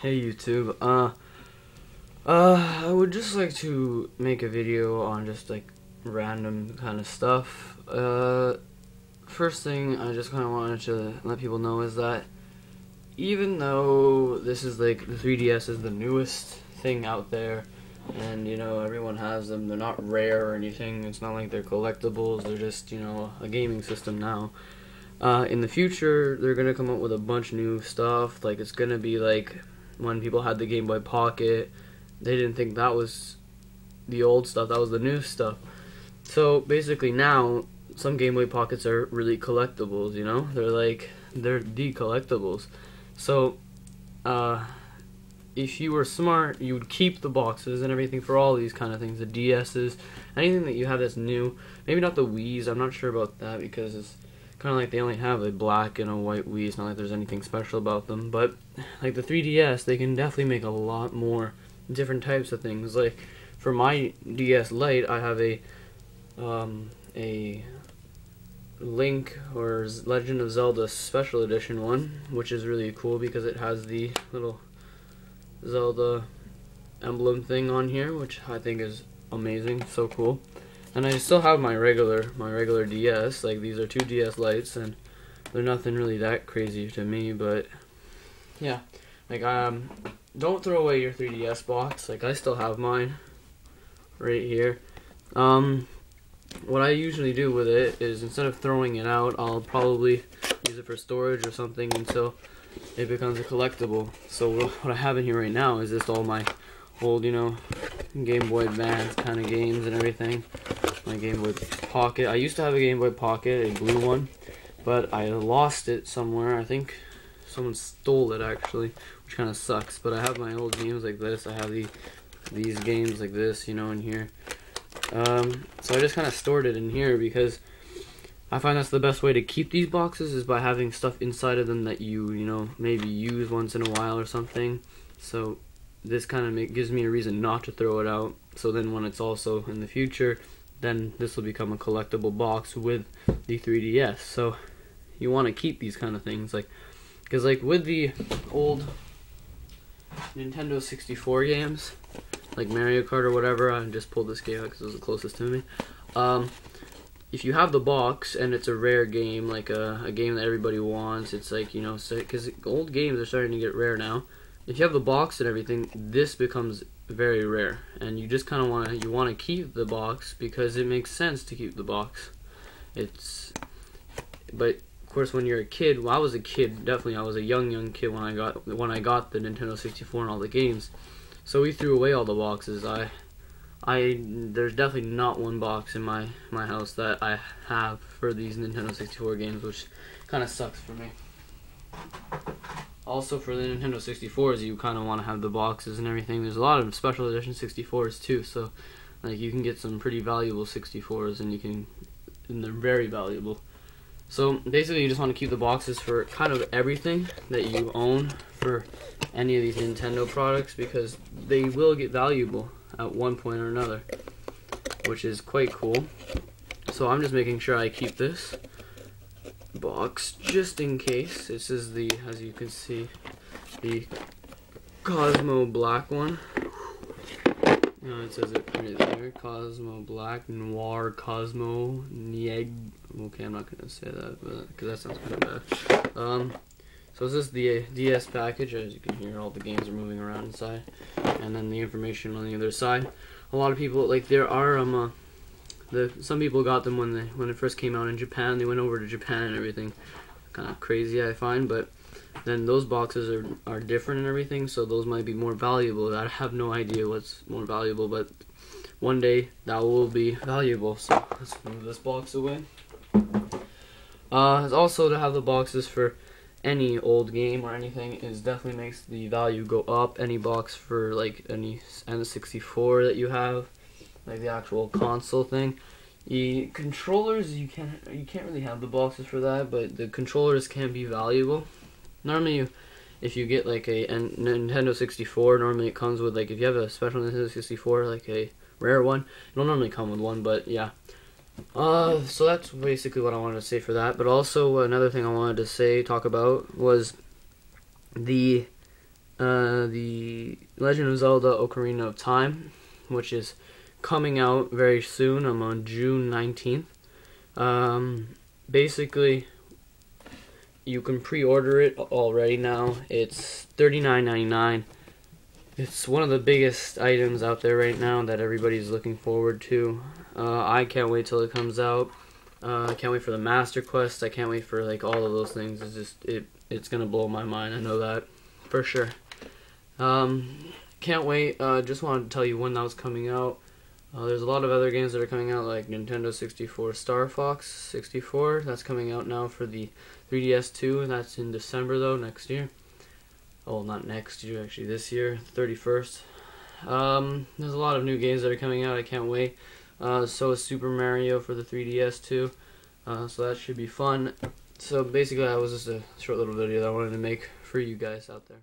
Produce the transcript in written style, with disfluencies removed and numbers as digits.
Hey YouTube, I would just like to make a video on just like random kind of stuff. First thing I just kind of wanted to let people know is that even though this is like the 3DS is the newest thing out there, and you know everyone has them, they're not rare or anything. It's not like they're collectibles. They're just a gaming system now. In the future, they're gonna come up with a bunch of new stuff. Like it's gonna be like when people had the Game Boy Pocket, they didn't think that was the old stuff, that was the new stuff. So basically now, some Game Boy Pockets are really collectibles, they're the collectibles. So, if you were smart, you would keep the boxes and everything for all these kind of things, the DS's, anything that you have that's new. Maybe not the Wii's, I'm not sure about that because it's kind of like they only have a black and a white Wii. It's not like there's anything special about them. But like the 3DS, they can definitely make a lot more different types of things. Like for my DS Lite, I have a Link or Legend of Zelda Special Edition one, which is really cool because it has the little Zelda emblem thing on here, which I think is amazing, so cool. And I still have my regular DS. Like these are two DS Lites, and they're nothing really that crazy to me. But yeah, like don't throw away your 3DS box. Like I still have mine right here. What I usually do with it is instead of throwing it out, I'll probably use it for storage or something until it becomes a collectible. So what I have in here right now is just all my old, Game Boy Advance kind of games and everything. My Game Boy Pocket. I used to have a Game Boy Pocket, a blue one, but I lost it somewhere. I think someone stole it actually, which kind of sucks. But I have my old games like this. I have these games like this, in here. So I just kind of stored it in here because I find that's the best way to keep these boxes is by having stuff inside of them that you maybe use once in a while or something. So this kind of gives me a reason not to throw it out. So then when it's also in the future, then this will become a collectible box with the 3DS. So you want to keep these kind of things, because like with the old Nintendo 64 games, like Mario Kart or whatever, I just pulled this game out because it was the closest to me. If you have the box and it's a rare game, like a game that everybody wants, it's like, because old games are starting to get rare now. If you have the box and everything, this becomes very rare, and you just kind of want to keep the box because it makes sense to keep the box. But of course, when you're a kid, well, I was a kid, definitely I was a young kid when I got the Nintendo 64 and all the games. So we threw away all the boxes. There's definitely not one box in my house that I have for these Nintendo 64 games, which kind of sucks for me. Also, for the Nintendo 64s, you kind of want to have the boxes and everything. There's a lot of special edition 64s too, so like you can get some pretty valuable 64s, and they're very valuable. So basically, you just want to keep the boxes for kind of everything that you own for any of these Nintendo products, because they will get valuable at one point or another, which is quite cool. So I'm just making sure I keep this box just in case. This is as you can see, the Cosmo Black one. It says it right there, Cosmo Black Noir Cosmo Nieg. Okay, I'm not gonna say that because that sounds kind of bad. So this is the DS package. As you can hear, all the games are moving around inside, and then the information on the other side. A lot of people, like, there are some people got them when it first came out in Japan. They went over to Japan and everything. Kind of crazy, I find, but then those boxes are different and everything, so those might be more valuable. I have no idea what's more valuable, but one day that will be valuable. So let's move this box away. Also, to have the boxes for any old game or anything definitely makes the value go up. Any box for like any N64 that you have, like the actual console thing. The controllers, you can't really have the boxes for that, but the controllers can be valuable. Normally, if you get like a Nintendo 64, normally it comes with, like, if you have a special Nintendo 64, like a rare one, it'll normally come with one. But yeah, so that's basically what I wanted to say for that. But also another thing I wanted to talk about was the the Legend of Zelda Ocarina of Time, which is coming out very soon. I'm on June 19th. Basically, you can pre-order it already now. It's $39.99. It's one of the biggest items out there right now that everybody's looking forward to. I can't wait till it comes out. I can't wait for the Master Quest. I can't wait for like all of those things. It's gonna blow my mind. I know that for sure. Can't wait. Just wanted to tell you when that was coming out. There's a lot of other games that are coming out, like Nintendo 64 Star Fox 64. That's coming out now for the 3DS2, and that's in December though, next year. Oh, not next year, actually, this year, 31st. There's a lot of new games that are coming out. I can't wait. So is Super Mario for the 3DS too. So that should be fun. So basically, that was just a short little video that I wanted to make for you guys out there.